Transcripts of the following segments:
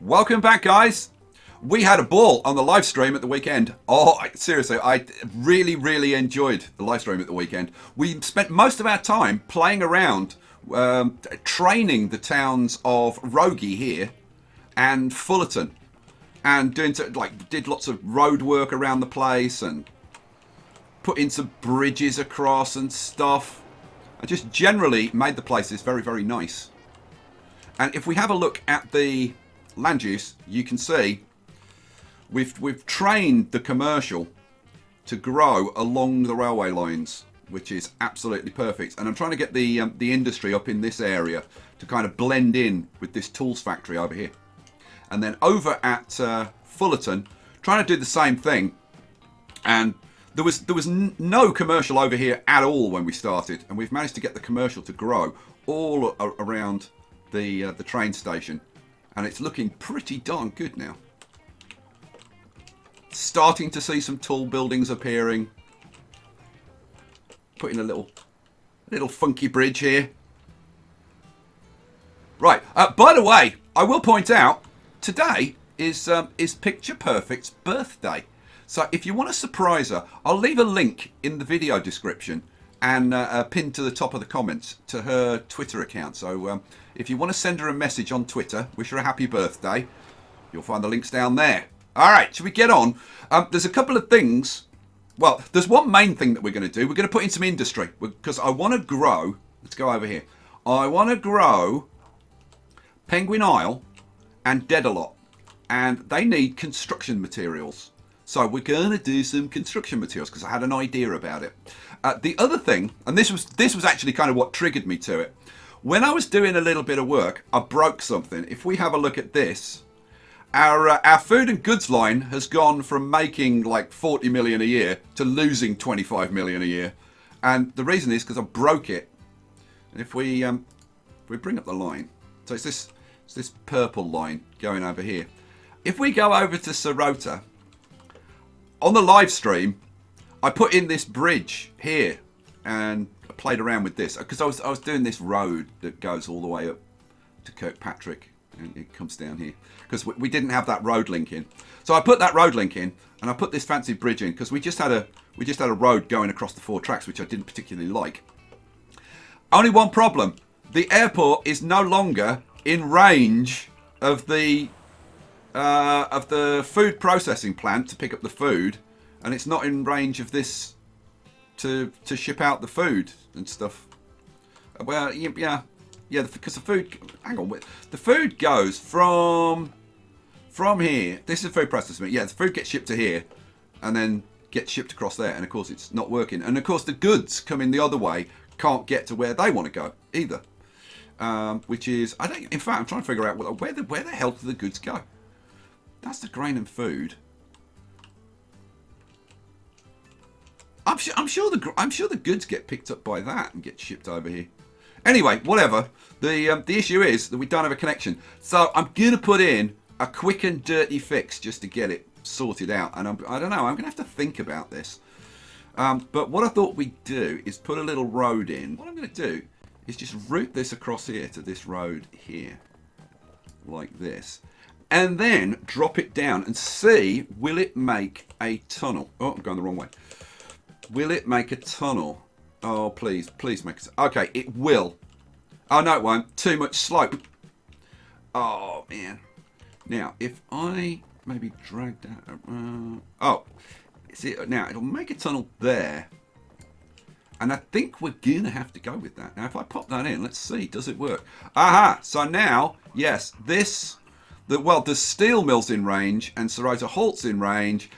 Welcome back, guys. We had a ball on the live stream at the weekend. Seriously, I really enjoyed the live stream at the weekend. We spent most of our time playing around, training the towns of Rogie here and Fullerton, and did lots of road work around the place and put in some bridges across and stuff. I just generally made the places very nice. And if we have a look at the land use, you can see we've trained the commercial to grow along the railway lines, which is absolutely perfect. And I'm trying to get the industry up in this area to kind of blend in with this tools factory over here. And then over at Fullerton, trying to do the same thing. And there was no commercial over here at all when we started, and we've managed to get the commercial to grow all around the train station. And it's looking pretty darn good now. Starting to see some tall buildings appearing. Putting a little funky bridge here. Right. By the way, I will point out today is Picture Perfect's birthday. So if you want to surprise her, I'll leave a link in the video description and pinned to the top of the comments to her Twitter account. So if you want to send her a message on Twitter, wish her a happy birthday, you'll find the links down there. All right, should we get on? There's a couple of things. Well, there's one main thing that we're going to do. We're going to put in some industry because I want to grow. Let's go over here. I want to grow Penguin Isle and Dedalot, and they need construction materials. So we're going to do some construction materials because I had an idea about it. The other thing, and this was actually kind of what triggered me to it. When I was doing a little bit of work, I broke something. If we have a look at this, our food and goods line has gone from making like 40 million a year to losing 25 million a year. And the reason is because I broke it. And if we bring up the line, so it's this purple line going over here. If we go over to Sorota, on the live stream, I put in this bridge here and I played around with this because I was doing this road that goes all the way up to Kirkpatrick and it comes down here because we didn't have that road link in. So I put that road link in and I put this fancy bridge in because we just had a road going across the 4 tracks, which I didn't particularly like. Only one problem: the airport is no longer in range of the food processing plant to pick up the food, and it's not in range of this to ship out the food and stuff. Well, yeah, because the food. Hang on, the food goes from here. This is food processing. Yeah, the food gets shipped to here, and then gets shipped across there. And of course, it's not working. And of course, the goods coming the other way can't get to where they want to go either. Which is, I don't. In fact, I'm trying to figure out where the hell do the goods go. That's the grain and food. I'm sure the goods get picked up by that and get shipped over here. Anyway, whatever. The issue is that we don't have a connection. So I'm gonna put in a quick and dirty fix just to get it sorted out. And I don't know. I'm gonna have to think about this. But what I thought we'd do is put a little road in. What I'm gonna do is just route this across here to this road here, like this. And then drop it down and see, will it make a tunnel? Oh, I'm going the wrong way. Will it make a tunnel? Oh, please make it. Okay, it will. Oh, no, it won't. Too much slope. Oh, man. Now, if I maybe drag that... oh, see, now it'll make a tunnel there. And I think we're going to have to go with that. Now, if I pop that in, let's see, does it work? Aha, so now, yes, this... the steel mill's in range and Sorota Halt's in range,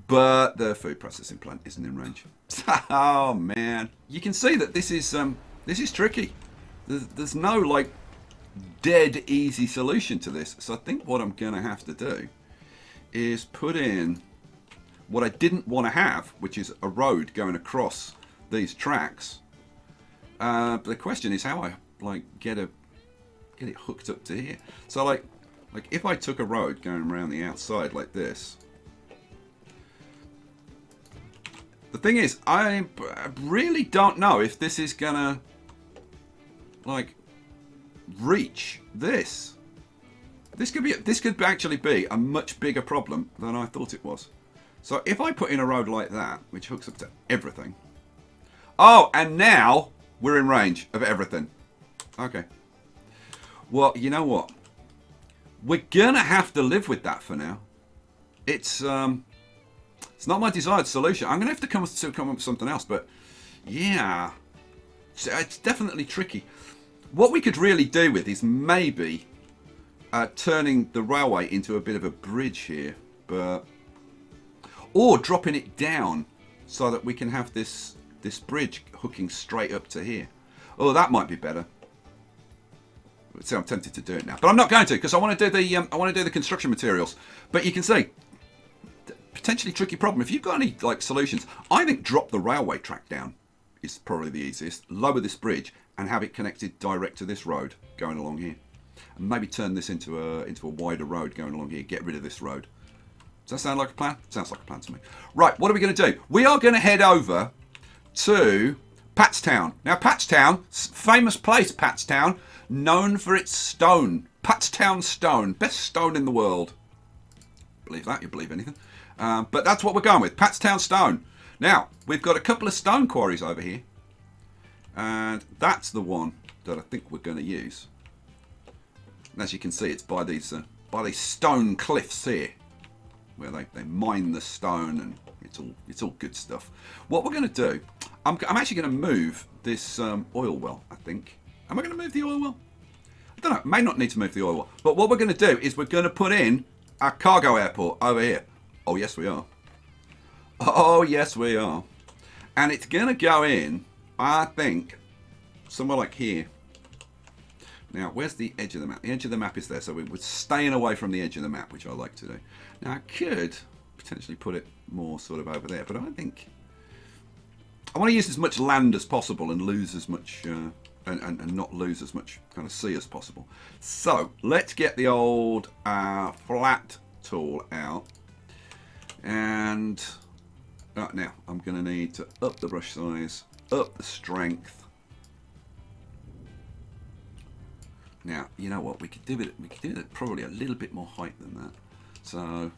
but the food processing plant isn't in range. Oh man, you can see that this is tricky. There's no like dead easy solution to this. So I think what I'm gonna have to do is put in what I didn't want to have, which is a road going across these tracks. But the question is how I like get it hooked up to here. So like if I took a road going around the outside like this. The thing is, I really don't know if this is gonna like reach this. This could actually be a much bigger problem than I thought it was. So if I put in a road like that, which hooks up to everything. Oh, and now we're in range of everything. Okay. Well, you know what? We're gonna have to live with that for now. It's not my desired solution. I'm gonna have to come up with something else. But yeah, it's definitely tricky. What we could really do with is maybe turning the railway into a bit of a bridge here, or dropping it down so that we can have this bridge hooking straight up to here. Oh, that might be better. See, I'm tempted to do it now, but I'm not going to because I want to do the construction materials. But you can see, potentially tricky problem. If you've got any like solutions, I think drop the railway track down is probably the easiest. Lower this bridge and have it connected direct to this road going along here, and maybe turn this into a wider road going along here. Get rid of this road. Does that sound like a plan? Sounds like a plan to me. Right, what are we going to do? We are going to head over to PATZTOWN. Now, PATZTOWN, famous place, PATZTOWN, known for its stone. PATZTOWN stone, best stone in the world. Believe that, you believe anything. But that's what we're going with, PATZTOWN stone. Now, we've got a couple of stone quarries over here. And that's the one that I think we're going to use. And as you can see, it's by these stone cliffs here, where they mine the stone, and it's all good stuff. What we're going to do, I'm actually going to move this oil well, I think. Am I going to move the oil well? I don't know. May not need to move the oil well. But what we're going to do is we're going to put in our cargo airport over here. Oh, yes, we are. Oh, yes, we are. And it's going to go in, I think, somewhere like here. Now, where's the edge of the map? The edge of the map is there, so we're staying away from the edge of the map, which I like to do. Now, I could potentially put it more sort of over there, but I think I want to use as much land as possible and lose as much, and not lose as much kind of sea as possible. So, let's get the old flat tool out. And now, I'm going to need to up the brush size, up the strength. Now, you know what? We could do it. We could do it probably a little bit more height than that. So,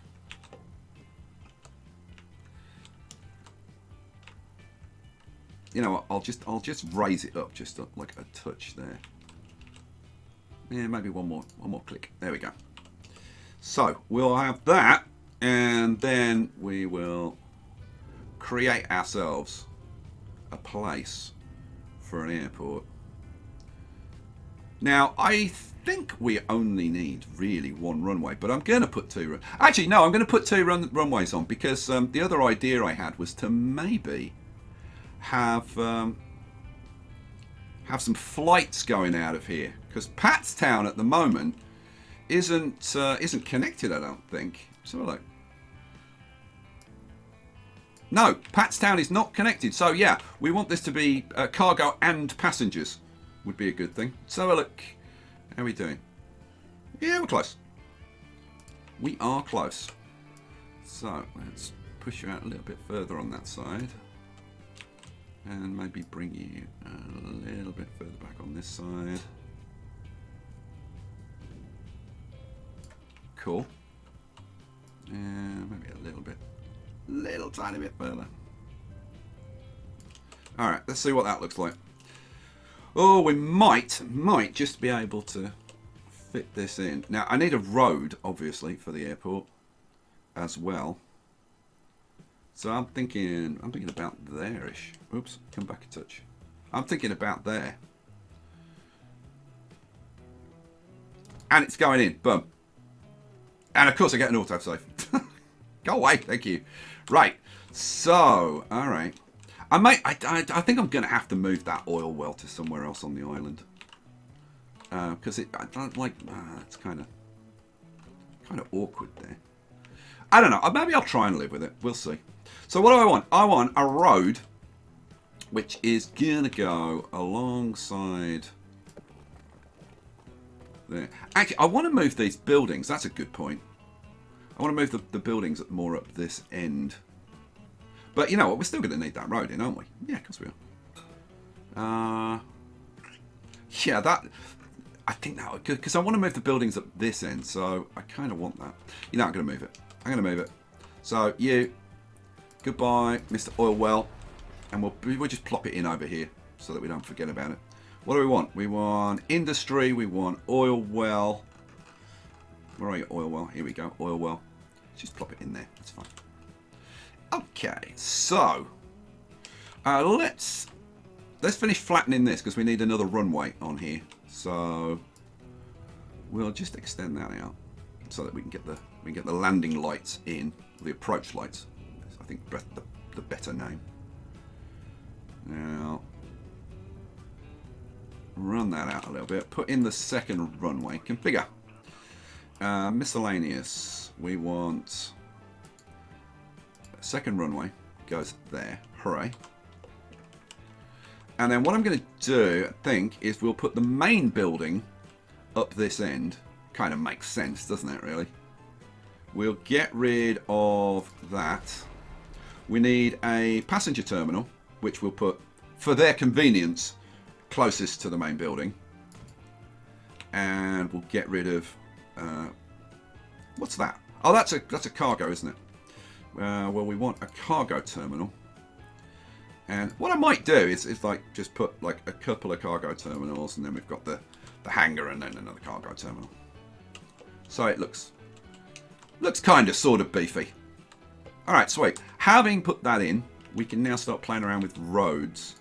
you know what? I'll just raise it up just like a touch there. Yeah, maybe one more click. There we go. So we'll have that, and then we will create ourselves a place for an airport. Now, I think we only need really one runway, but I'm going to put two. Actually, no, I'm going to put two runways on because the other idea I had was to maybe have some flights going out of here, because PATZTOWN at the moment isn't connected, I don't think. So like, no, PATZTOWN is not connected. So yeah, we want this to be cargo and passengers. Would be a good thing. So look, how are we doing? Yeah, we're close. We are close. So let's push you out a little bit further on that side, and maybe bring you a little bit further back on this side. Cool. And maybe a little tiny bit further. All right, let's see what that looks like. Oh, we might just be able to fit this in. Now, I need a road, obviously, for the airport as well. So I'm thinking about there-ish. Oops, come back a touch. I'm thinking about there. And it's going in. Boom. And of course I get an autosave. Go away, thank you. Right. So, all right. I think I'm going to have to move that oil well to somewhere else on the island, because I don't like. It's kind of awkward there. I don't know. Maybe I'll try and live with it. We'll see. So what do I want? I want a road which is going to go alongside there. Actually, I want to move these buildings. That's a good point. I want to move the buildings more up this end. But you know what? We're still going to need that road in, aren't we? Yeah, of course we are. Yeah, that... I think that would, because I want to move the buildings up this end, so I kind of want that. You know, I'm going to move it. I'm going to move it. So you, goodbye, Mr. Oil Well, and we'll just plop it in over here so that we don't forget about it. What do we want? We want industry. We want oil well. Where are you, oil well? Here we go, oil well. Just plop it in there. That's fine. Okay, so let's finish flattening this because we need another runway on here. So we'll just extend that out so that we can get the landing lights in, the approach lights. I think the better name. Now run that out a little bit. Put in the second runway. Configure. Miscellaneous. We want a second runway. Goes there. Hooray. And then what I'm going to do, I think, is we'll put the main building up this end. Kind of makes sense, doesn't it, really? We'll get rid of that. We need a passenger terminal, which we'll put, for their convenience, closest to the main building. And we'll get rid of... what's that? Oh, that's a cargo, isn't it? Well, we want a cargo terminal. And what I might do is like just put like a couple of cargo terminals, and then we've got the hangar and then another cargo terminal. So it looks kind of sort of beefy. All right, sweet. Having put that in, we can now start playing around with roads.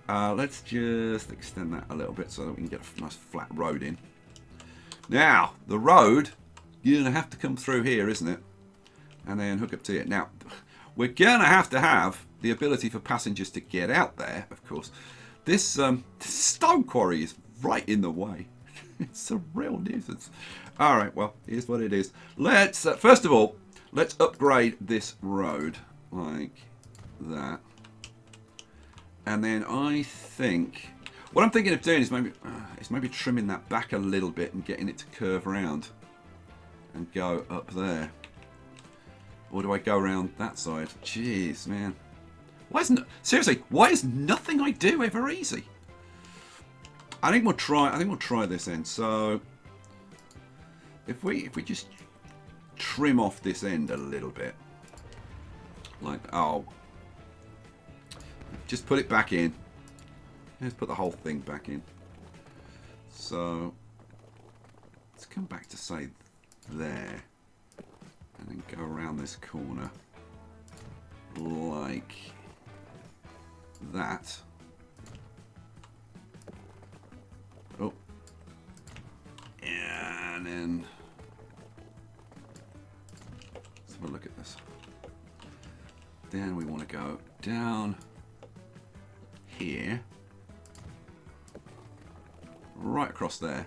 Let's just extend that a little bit so that we can get a nice flat road in. Now, the road, you're going to have to come through here, isn't it? And then hook up to it. Now, we're going to have the ability for passengers to get out there, of course. This stone quarry is right in the way. It's a real nuisance. All right, well, here's what it is. Let's, first of all, let's upgrade this road like that. And then I think, what I'm thinking of doing is maybe trimming that back a little bit and getting it to curve around and go up there. Or do I go around that side? Jeez, man. Seriously, why is nothing I do ever easy? I think we'll try this end. So if we just trim off this end a little bit. Like, oh. Just put it back in. Let's put the whole thing back in. So let's come back to say there. And then go around this corner like that. Oh. And then let's have a look at this. Then we want to go down here. Right across there.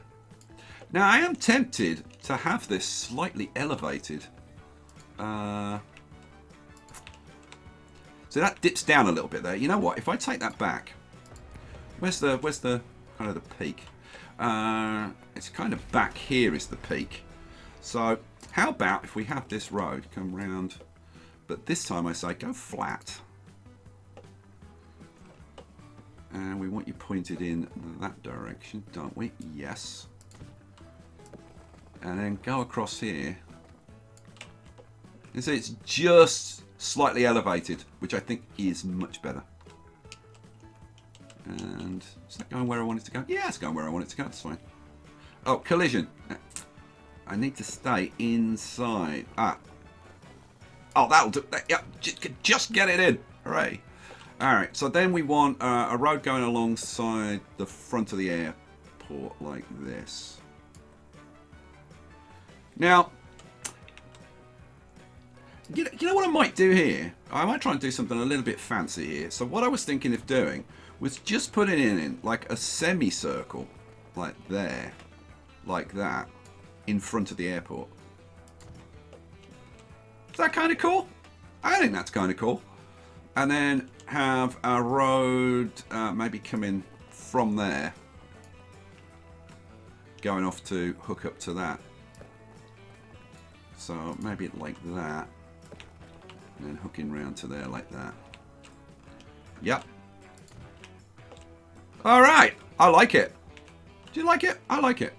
Now I am tempted to have this slightly elevated. So that dips down a little bit there. You know what? If I take that back, where's the kind of the peak? It's kind of back here is the peak. So how about if we have this road come round, but this time I say go flat, and we want you pointed in that direction, don't we? Yes. And then go across here. You see, it's just slightly elevated, which I think is much better. And is that going where I want it to go? Yeah, it's going where I want it to go. That's fine. Oh, collision. I need to stay inside. Ah. Oh, that'll do. Yeah, just get it in. Hooray. All right. So then we want a road going alongside the front of the airport like this. Now, you know what I might do here? I might try and do something a little bit fancy here. So what I was thinking of doing was just putting it in like a semicircle, like there, like that, in front of the airport. Is that kind of cool? I think that's kind of cool. And then have a road maybe come in from there, going off to hook up to that. So maybe like that. And then hooking round to there like that. Yep. Alright. I like it. Do you like it? I like it.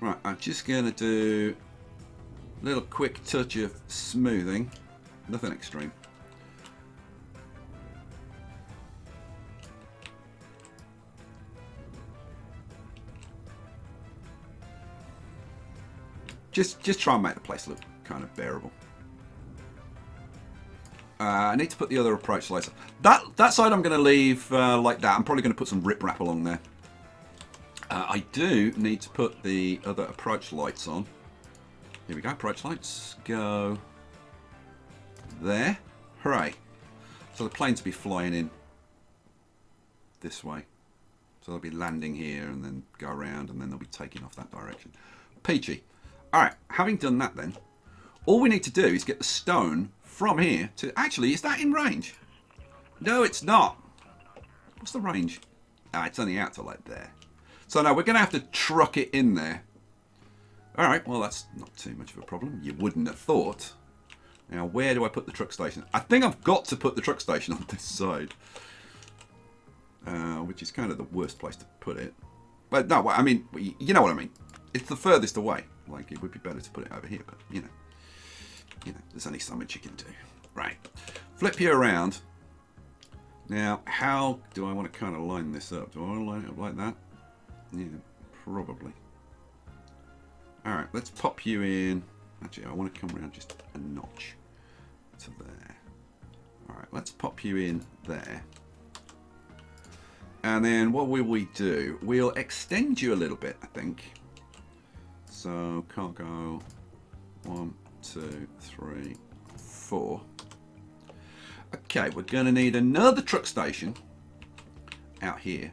Right, I'm just going to do a little quick touch of smoothing. Nothing extreme. Just try and make the place look kind of bearable. I need to put the other approach lights up. That side I'm going to leave like that. I'm probably going to put some riprap along there. I do need to put the other approach lights on. Here we go, approach lights. Go there. Hooray. So the planes will be flying in this way. So they'll be landing here and then go around and then they'll be taking off that direction. Peachy. Alright, having done that then, all we need to do is get the stone from here to... Actually, is that in range? No, it's not. What's the range? Ah, it's only out to like there. So now we're going to have to truck it in there. Alright, well that's not too much of a problem. You wouldn't have thought. Now, where do I put the truck station? I think I've got to put the truck station on this side. Which is kind of the worst place to put it. But no, I mean, you know what I mean. It's the furthest away. Like, it would be better to put it over here, but, you know, there's only so much you can do. Right. Flip you around. Now, how do I want to kind of line this up? Do I want to line it up like that? Yeah, probably. Alright, let's pop you in. Actually, I want to come around just a notch to there. Alright, let's pop you in there. And then what will we do? We'll extend you a little bit, I think. So, cargo 1, 2, 3, 4. Okay, we're going to need another truck station out here,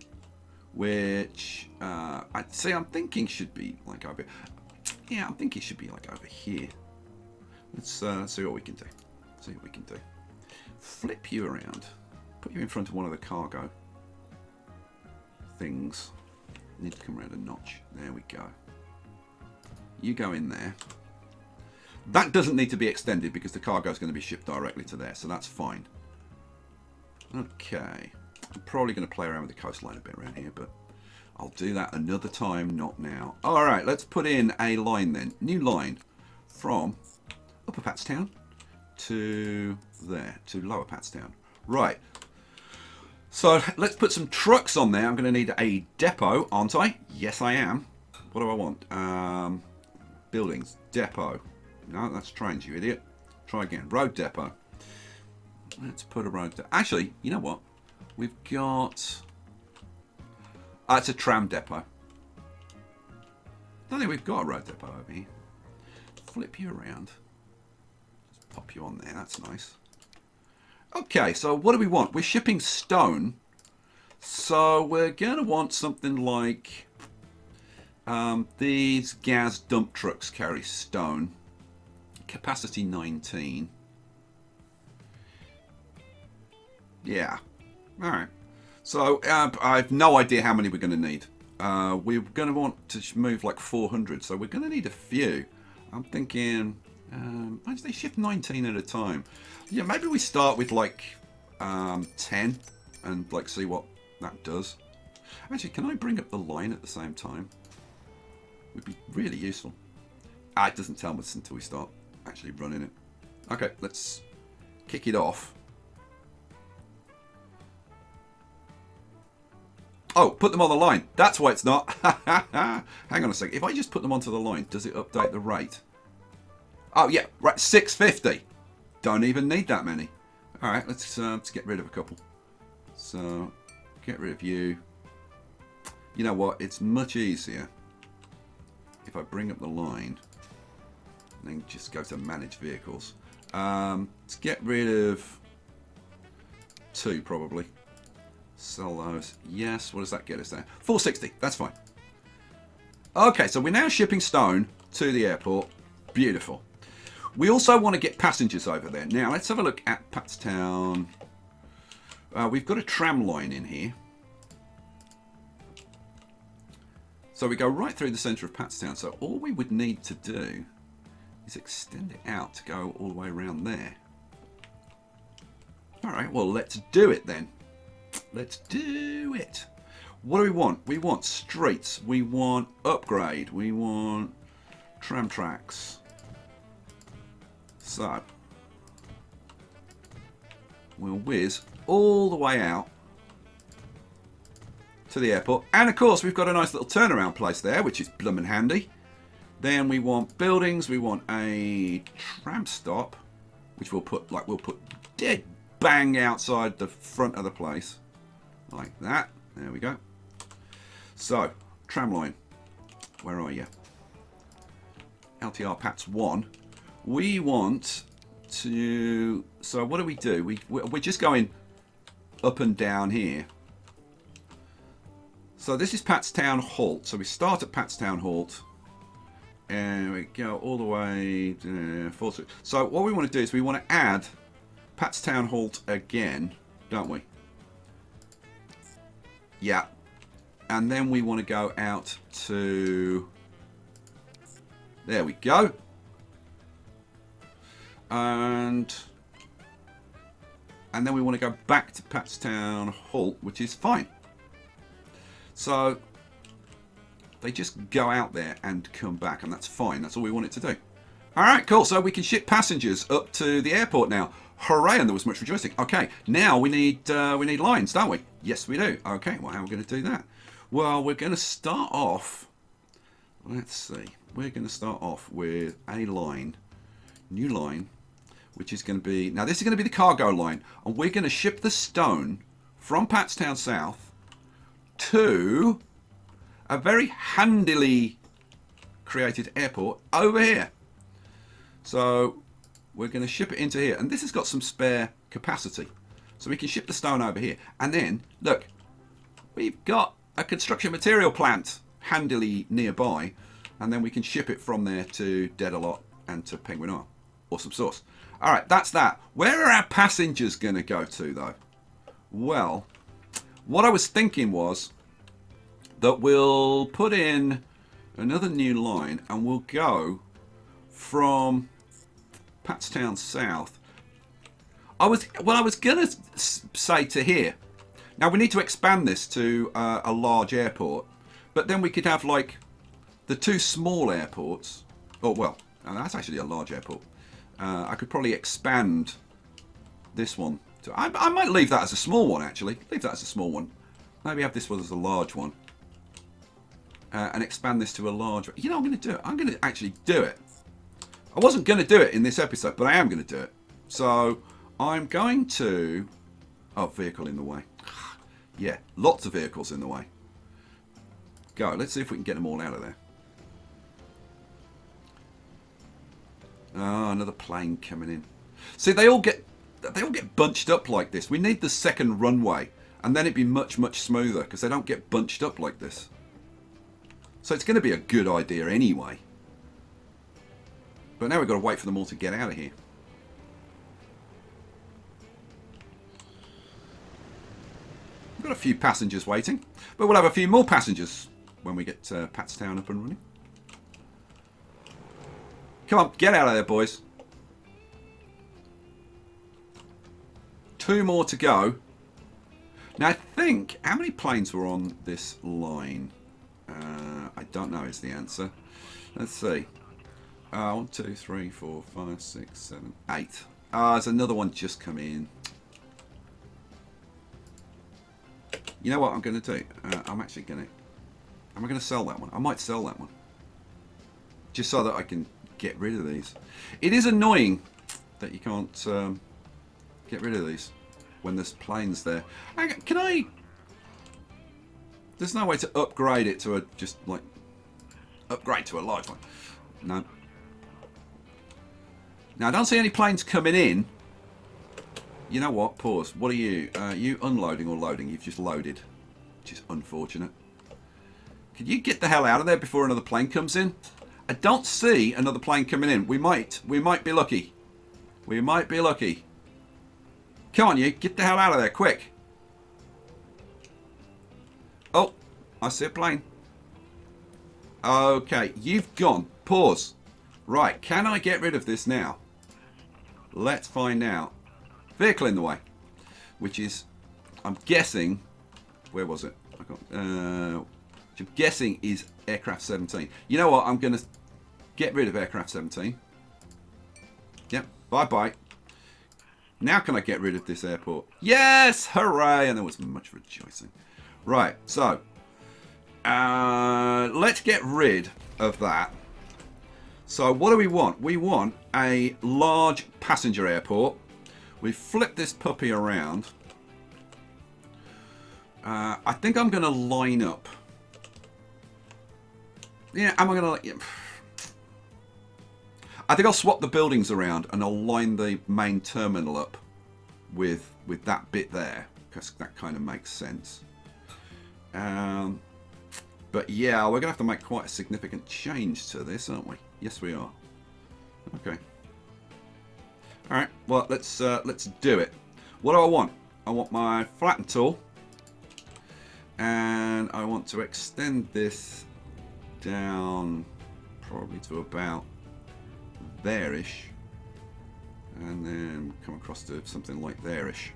which I'd say I'm thinking should be like over. Yeah, I'm thinking it should be like over here. Let's see what we can do. See what we can do. Flip you around. Put you in front of one of the cargo things. Need to come around a notch. There we go. You go in there. That doesn't need to be extended because the cargo is going to be shipped directly to there, so that's fine. Okay. I'm probably going to play around with the coastline a bit around here, but I'll do that another time, not now. Alright, let's put in a line then. New line from Upper PATZTOWN to there, to Lower PATZTOWN. Right. So let's put some trucks on there. I'm going to need a depot, aren't I? Yes, I am. What do I want? Buildings. Depot. No, that's trains, you idiot. Try again. Road depot. Let's put a road depot. Actually, you know what? We've got... it's a tram depot. I don't think we've got a road depot over here. Flip you around. Just pop you on there. That's nice. Okay, so what do we want? We're shipping stone. So we're going to want something like... these gas dump trucks carry stone. Capacity 19. Yeah. Alright. So I have no idea how many we're going to need. We're going to want to move like 400. So we're going to need a few. I'm thinking... why do they shift 19 at a time? Yeah, maybe we start with like 10 and like see what that does. Actually, can I bring up the line at the same time? Would be really useful. It doesn't tell us until we start actually running it. Okay, let's kick it off. Oh, put them on the line. That's why it's not. Hang on a second. If I just put them onto the line, does it update the rate? Oh, yeah. Right, 650. Don't even need that many. All right, let's get rid of a couple. So, get rid of you. You know what? It's much easier if I bring up the line and then just go to manage vehicles. Let's get rid of 2 probably. Sell those. Yes. What does that get us there? 460. That's fine. Okay, so we're now shipping stone to the airport. Beautiful. We also want to get passengers over there. Now, let's have a look at PATZTOWN. We've got a tram line in here. So we go right through the centre of PATZTOWN. So all we would need to do is extend it out to go all the way around there. All right, well, let's do it then. Let's do it. What do we want? We want streets. We want upgrade. We want tram tracks. So, we'll whiz all the way out to the airport. And of course, we've got a nice little turnaround place there, which is bloomin' handy. Then we want buildings. We want a tram stop, which we'll put dead bang outside the front of the place. Like that. There we go. So, tram line. Where are you? LTR PATS 1. We want to... So, what do? We're just going up and down here. So, this is PATZTOWN Halt. So, we start at PATZTOWN Halt. And we go all the way... So, what we want to do is we want to add PATZTOWN Halt again. Don't we? Yeah. And then we want to go out to... There we go. And then we want to go back to PATZTOWN Halt, which is fine. So they just go out there and come back, and that's fine. That's all we want it to do. All right, cool. So we can ship passengers up to the airport now. Hooray! And there was much rejoicing. Okay, now we need lines, don't we? Yes, we do. Okay, well, how are we going to do that? Well, we're going to start off. Let's see. We're going to start off with a line, new line, which is going to be... Now, this is going to be the cargo line. And we're going to ship the stone from PATZTOWN South to a very handily created airport over here. So, we're going to ship it into here. And this has got some spare capacity. So, we can ship the stone over here. And then, look, we've got a construction material plant handily nearby. And then we can ship it from there to Dedalot and to Penguin Isle. Awesome sauce. All right, that's that. Where are our passengers going to go to, though? Well, what I was thinking was that we'll put in another new line and we'll go from PATZTOWN South. I was going to say to here. Now, we need to expand this to a large airport. But then we could have, like, the two small airports. Oh, well, that's actually a large airport. I could probably expand this one. I might leave that as a small one, actually. Leave that as a small one. Maybe have this one as a large one. And expand this to a large... You know what I'm going to do? I'm going to actually do it. I wasn't going to do it in this episode, but I am going to do it. So, I'm going to... Oh, vehicle in the way. Yeah, lots of vehicles in the way. Go. Let's see if we can get them all out of there. Oh, another plane coming in. See, they all get bunched up like this. We need the second runway, and then it'd be much, much smoother because they don't get bunched up like this. So it's going to be a good idea anyway. But now we've got to wait for them all to get out of here. We've got a few passengers waiting, but we'll have a few more passengers when we get PATZTOWN up and running. Come on, get out of there, boys. 2 more to go. Now, I think... How many planes were on this line? I don't know is the answer. Let's see. 1, 2, 3, 4, 5, 6, 7, 8. There's another one just come in. You know what I'm going to do? I'm actually going to... Am I going to sell that one? I might sell that one. Just so that I can get rid of these. It is annoying that you can't get rid of these when there's planes there. Can I... There's no way to upgrade it to a... Just like... Upgrade to a large one. No. Now, I don't see any planes coming in. You know what? Pause. What are you? You unloading or loading? You've just loaded. Which is unfortunate. Could you get the hell out of there before another plane comes in? I don't see another plane coming in. We might be lucky. We might be lucky. Come on, you. Get the hell out of there, quick. Oh, I see a plane. Okay, you've gone. Pause. Right, can I get rid of this now? Let's find out. Vehicle in the way. Which is, I'm guessing, where was it? I got? Which I'm guessing is aircraft 17. You know what? I'm going to get rid of aircraft 17. Yep. Bye-bye. Now can I get rid of this airport? Yes! Hooray! And there was much rejoicing. Right. So, let's get rid of that. So what do we want? We want a large passenger airport. We flip this puppy around. I think I'm going to line up. Yeah, am I going to... Yeah. I think I'll swap the buildings around and I'll line the main terminal up with that bit there, because that kind of makes sense. But yeah, we're going to have to make quite a significant change to this, aren't we? Yes, we are. Okay. All right. Well, let's do it. What do I want? I want my flatten tool, and I want to extend this down probably to about there-ish, and then come across to something like there-ish,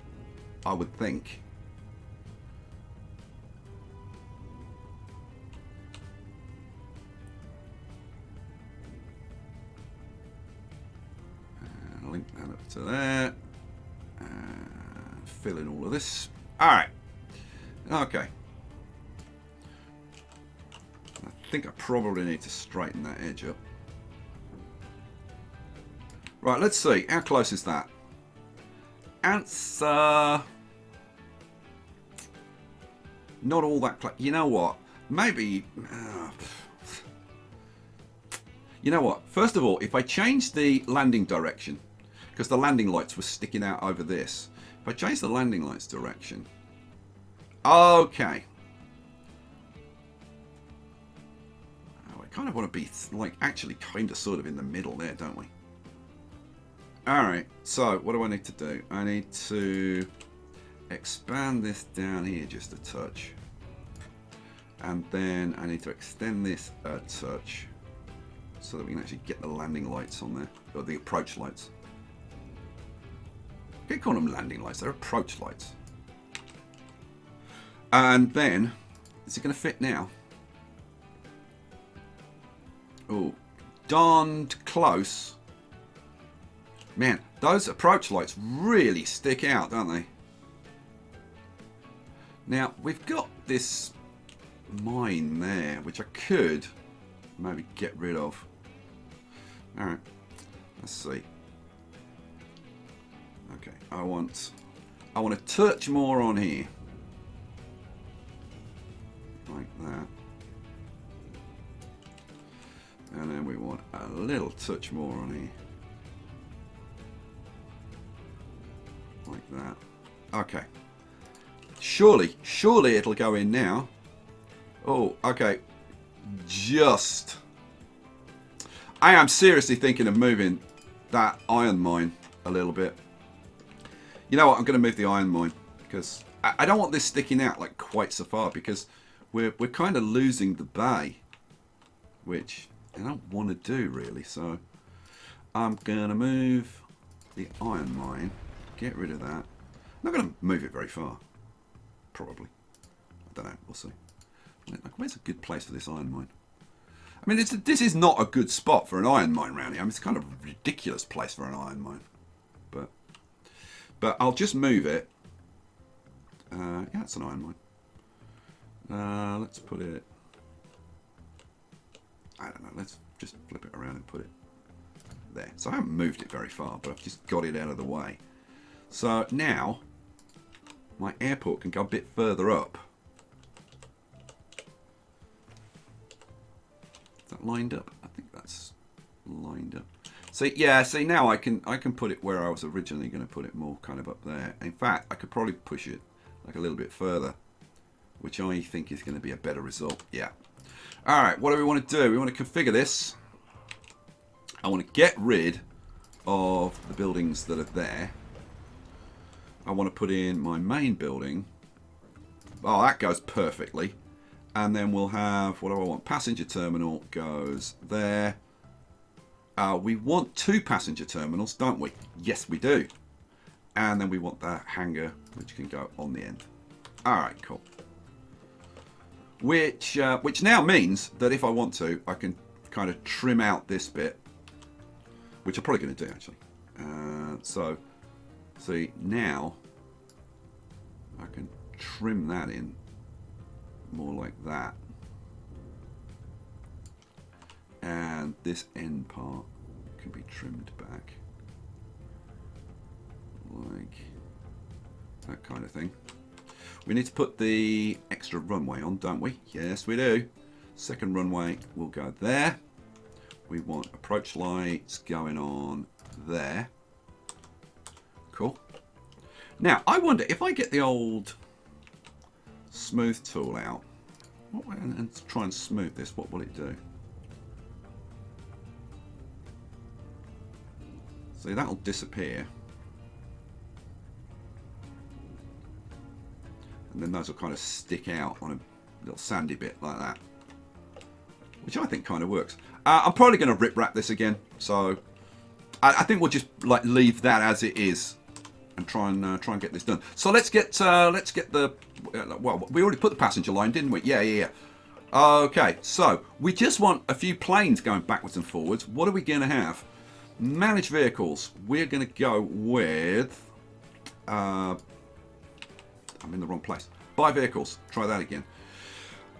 I would think. And link that up to there, and fill in all of this. Alright, okay. I think I probably need to straighten that edge up. Right, let's see. How close is that? Answer. Not all that close. You know what? Maybe. You know what? First of all, if I change the landing direction, because the landing lights were sticking out over this. If I change the landing lights direction. Okay. Oh, I kind of want to be like actually kind of sort of in the middle there, don't we? Alright, so what do I need to do? I need to expand this down here just a touch. And then I need to extend this a touch so that we can actually get the landing lights on there, or the approach lights. I can't call them landing lights, they're approach lights. And then, is it going to fit now? Oh, darned close. Man, those approach lights really stick out, don't they? Now, we've got this mine there, which I could maybe get rid of. Alright, let's see. Okay, I want a touch more on here. Like that. And then we want a little touch more on here. Like that. Okay. Surely it'll go in now. Oh, okay. Just. I am seriously thinking of moving that iron mine a little bit. You know what? I'm going to move the iron mine because I don't want this sticking out like quite so far, because we're kind of losing the bay, which I don't want to do really. So I'm going to move the iron mine. Get rid of that. I'm not going to move it very far. Probably. I don't know. We'll see. Where's a good place for this iron mine? I mean, this is not a good spot for an iron mine around here. I mean, it's kind of a ridiculous place for an iron mine. But I'll just move it. Yeah, it's an iron mine. Let's put it... I don't know. Let's just flip it around and put it there. So I haven't moved it very far, but I've just got it out of the way. So now, my airport can go a bit further up. Is that lined up? I think that's lined up. See, yeah, see now I can put it where I was originally going to put it, more kind of up there. In fact, I could probably push it like a little bit further, which I think is going to be a better result. Yeah. All right, what do we want to do? We want to configure this. I want to get rid of the buildings that are there. I want to put in my main building. Oh, that goes perfectly. And then we'll have, what do I want? Passenger terminal goes there. We want 2 passenger terminals, don't we? Yes, we do. And then we want that hangar, which can go on the end. All right, cool. which now means that if I want to, I can kind of trim out this bit, which I'm probably going to do actually. So see, now I can trim that in more like that, and this end part can be trimmed back like that kind of thing. We need to put the extra runway on, don't we? Yes, we do. Second runway will go there. We want approach lights going on there. Cool. Now, I wonder if I get the old smooth tool out and try and smooth this, what will it do? See, that'll disappear. And then those will kind of stick out on a little sandy bit like that, which I think kind of works. I'm probably going to rip wrap this again, so I think we'll just like leave that as it is and try and get this done. So let's get the well, we already put the passenger line, didn't we? Yeah. Okay, so we just want a few planes going backwards and forwards. What are we going to have? Manage vehicles. We're going to go with. I'm in the wrong place. Buy vehicles. Try that again.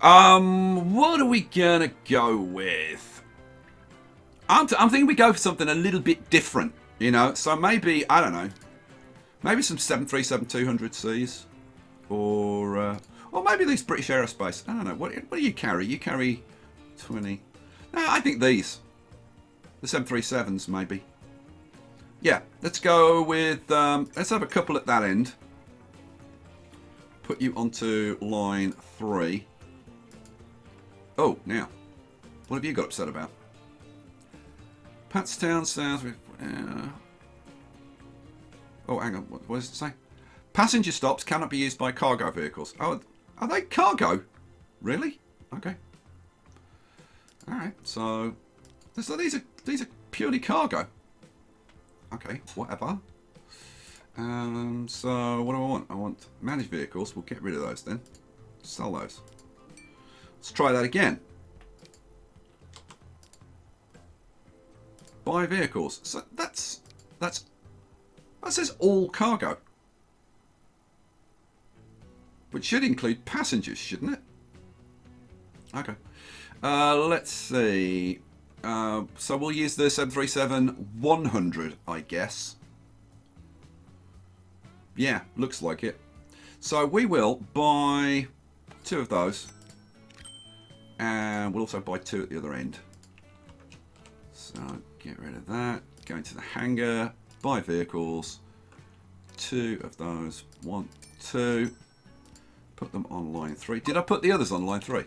What are we gonna go with? I'm thinking we go for something a little bit different, you know. So maybe, I don't know, maybe some 737-200Cs, or maybe these British Aerospace. I don't know. What do you carry? You carry 20. No, I think these, the 737s, maybe. Yeah, let's go with. Let's have a couple at that end. Put you onto line 3. Oh, now, what have you got upset about? PATZTOWN sounds with. Oh, hang on. What does it say? Passenger stops cannot be used by cargo vehicles. Oh, are they cargo? Really? Okay. All right. So these are purely cargo. Okay. Whatever. So what do I want? I want manage vehicles. We'll get rid of those then. Sell those. Let's try that again. Buy vehicles. So that says all cargo, which should include passengers, shouldn't it? Okay. Let's see. So we'll use the 737-100, I guess. Yeah, looks like it. So we will buy 2 of those. And we'll also buy 2 at the other end. So get rid of that. Go into the hangar. Buy vehicles. 2 of those. 1, 2. Put them on line 3. Did I put the others on line 3? I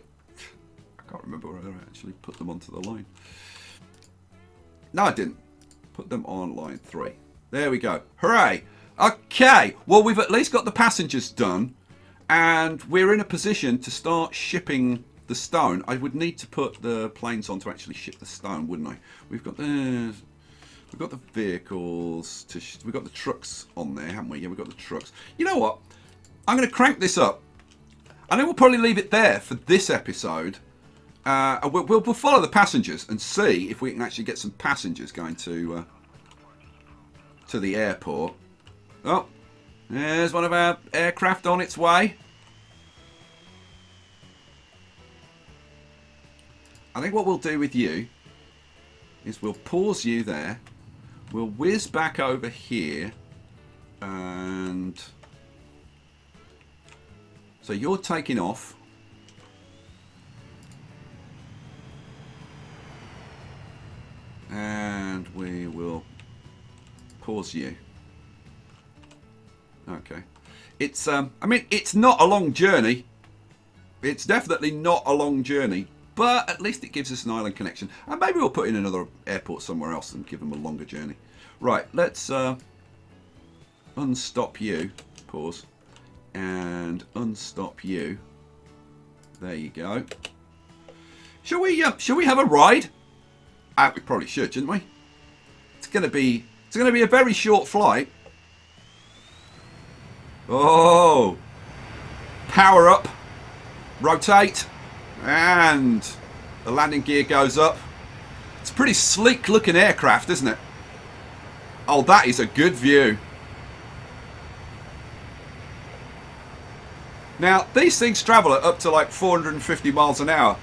can't remember whether I actually put them onto the line. No, I didn't. Put them on line 3. There we go. Hooray! Okay, well, we've at least got the passengers done, and we're in a position to start shipping the stone. I would need to put the planes on to actually ship the stone, wouldn't I? We've got the vehicles. We've got the trucks on there, haven't we? Yeah, we've got the trucks. You know what? I'm going to crank this up. I think we'll probably leave it there for this episode. We'll follow the passengers and see if we can actually get some passengers going to the airport. Oh, there's one of our aircraft on its way. I think what we'll do with you is we'll pause you there. We'll whiz back over here. And so you're taking off. And we will pause you. Okay. It's I mean, it's not a long journey. It's definitely not a long journey, but at least it gives us an island connection. And maybe we'll put in another airport somewhere else and give them a longer journey. Right, let's unstop you. Pause. And unstop you. There you go. Shall we have a ride? We probably should, shouldn't we? It's gonna be a very short flight. Oh, power up, rotate. And the landing gear goes up. It's a pretty sleek looking aircraft, isn't it? Oh, that is a good view. Now, these things travel at up to like 450 miles an hour.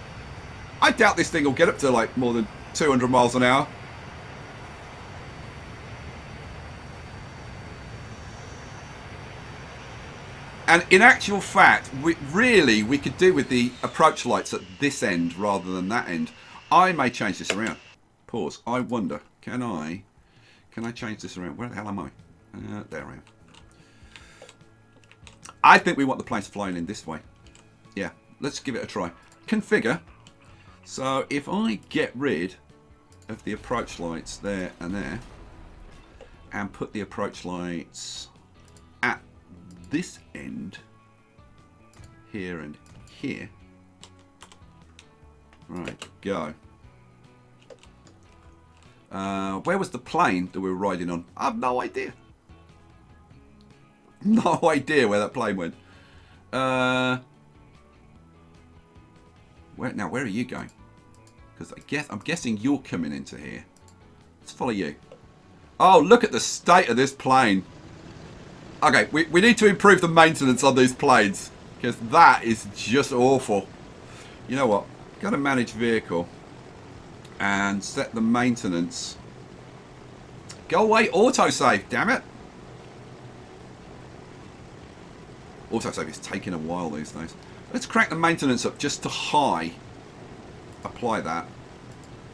I doubt this thing will get up to like more than 200 miles an hour. And in actual fact, we could do with the approach lights at this end rather than that end. I may change this around. Pause. I wonder, can I change this around? Where the hell am I? There I am. I think we want the planes flying in this way. Yeah, let's give it a try. Configure. So if I get rid of the approach lights there and there, and put the approach lights at this end, here and here. Right, go. Where was the plane that we were riding on? I have no idea. No idea where that plane went. Where are you going? Because I'm guessing you're coming into here. Let's follow you. Oh, look at the state of this plane. Okay, we need to improve the maintenance on these planes, because that is just awful. You know what? Go to manage vehicle and set the maintenance. Go away, autosave, damn it. Autosave is taking a while these days. Let's crank the maintenance up just to high. Apply that.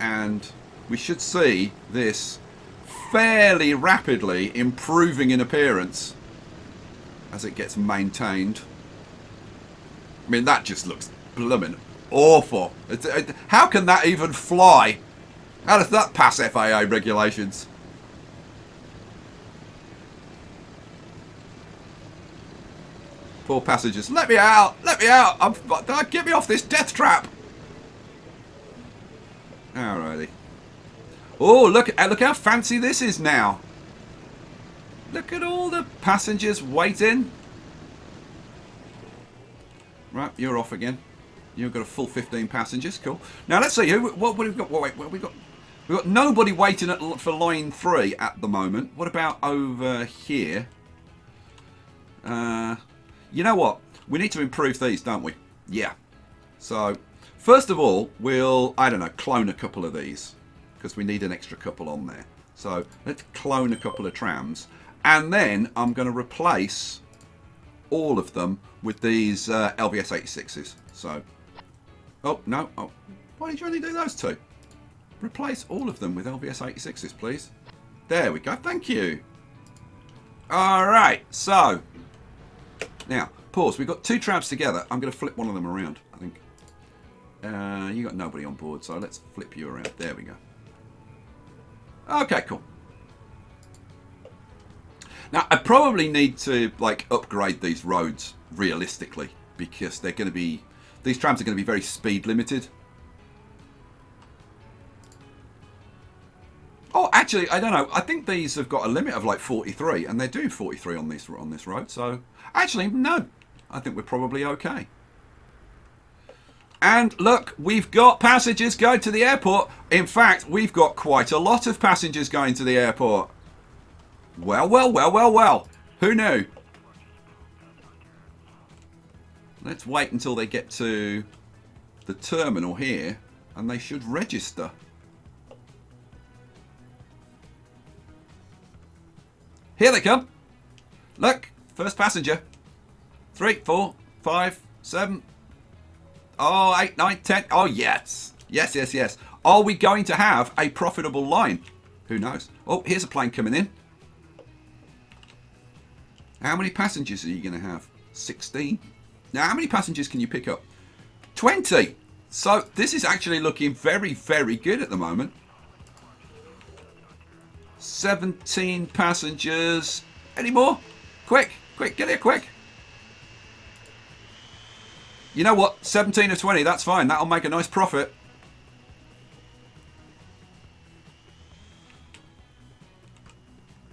And we should see this fairly rapidly improving in appearance as it gets maintained. I mean, that just looks blooming awful. How can that even fly? How does that pass FAA regulations? Poor passengers. Let me out! Let me out! Get me off this death trap! Alrighty. Oh, look how fancy this is now. Look at all the passengers waiting. Right, you're off again. You've got a full 15 passengers. Cool. Now let's see what we've got. Wait, we've got nobody waiting for line 3 at the moment. What about over here? You know what? We need to improve these, don't we? Yeah. So first of all, we'll, I don't know, clone a couple of these, because we need an extra couple on there. So let's clone a couple of trams, and then I'm going to replace all of them with these LVS 86s. So, oh no, oh, why did you only do those two? Replace all of them with LVS 86s, please. There we go. Thank you. All right. So now pause. We've got 2 trams together. I'm going to flip one of them around, I think. You got nobody on board, so let's flip you around. There we go. Okay, cool. Now I probably need to like upgrade these roads realistically, because they're going to be, these trams are going to be very speed limited. Oh, actually, I don't know. I think these have got a limit of like 43, and they're doing 43 on this road. So actually, no, I think we're probably okay. And look, we've got passengers going to the airport. In fact, we've got quite a lot of passengers going to the airport. Well, well, well, well, well. Who knew? Let's wait until they get to the terminal here, and they should register. Here they come. Look, first passenger. 3, 4, 5, 7. Oh, 8, 9, 10. Oh, yes. Yes, yes, yes. Are we going to have a profitable line? Who knows? Oh, here's a plane coming in. How many passengers are you going to have? 16. Now, how many passengers can you pick up? 20. So this is actually looking very, very good at the moment. 17 passengers. Any more? Quick, quick, get here quick. You know what? 17 or 20, that's fine. That'll make a nice profit.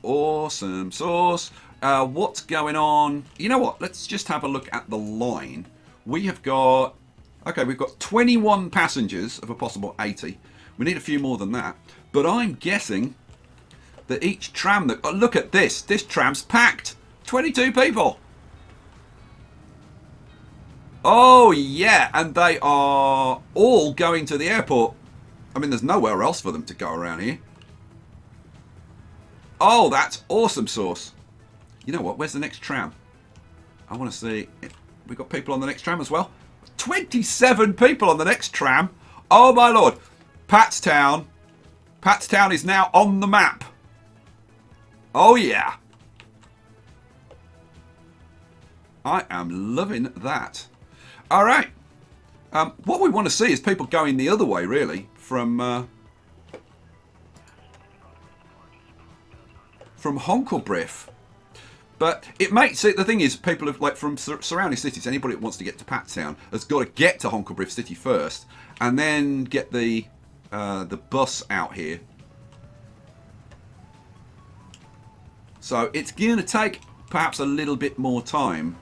Awesome sauce. What's going on? You know what? Let's just have a look at the line. We have got Okay, we've got 21 passengers of a possible 80. We need a few more than that. But I'm guessing that each tram that... Oh, look at this. This tram's packed. 22 people. Oh, yeah. And they are all going to the airport. I mean, there's nowhere else for them to go around here. Oh, that's awesome sauce. You know what? Where's the next tram? I want to see... We've got people on the next tram as well. 27 people on the next tram. Oh, my Lord. PATZTOWN. PATZTOWN is now on the map. Oh, yeah. I am loving that. All right. What we want to see is people going the other way, really, from Honkelbrief. But it makes it, the thing is, people have, like, from surrounding cities, anybody that wants to get to PATZTOWN has got to get to Honkelbrief City first, and then get the bus out here. So it's going to take perhaps a little bit more time.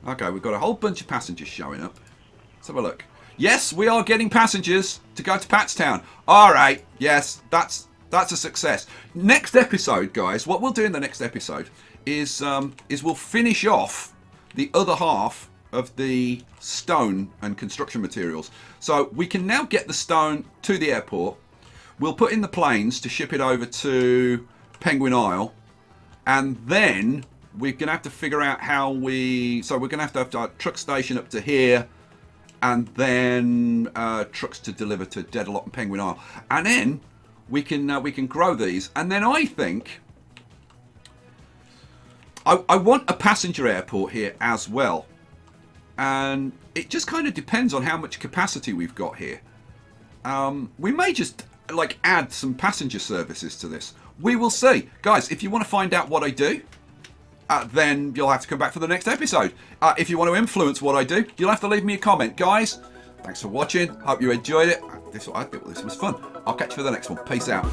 Okay, we've got a whole bunch of passengers showing up. Let's have a look. Yes, we are getting passengers to go to PATZTOWN. All right, yes, that's a success. Next episode, guys, what we'll do in the next episode is we'll finish off the other half of the stone and construction materials. So we can now get the stone to the airport. We'll put in the planes to ship it over to Penguin Isle, and then we're going to have to figure out how we... So we're going to have our truck station up to here, and then trucks to deliver to Deadlock and Penguin Isle. And then we can grow these. And then I think... I want a passenger airport here as well. And it just kind of depends on how much capacity we've got here. We may just like add some passenger services to this. We will see. Guys, if you want to find out what I do, then you'll have to come back for the next episode. If you want to influence what I do, you'll have to leave me a comment. Guys, thanks for watching. Hope you enjoyed it. I thought this was fun. I'll catch you for the next one. Peace out.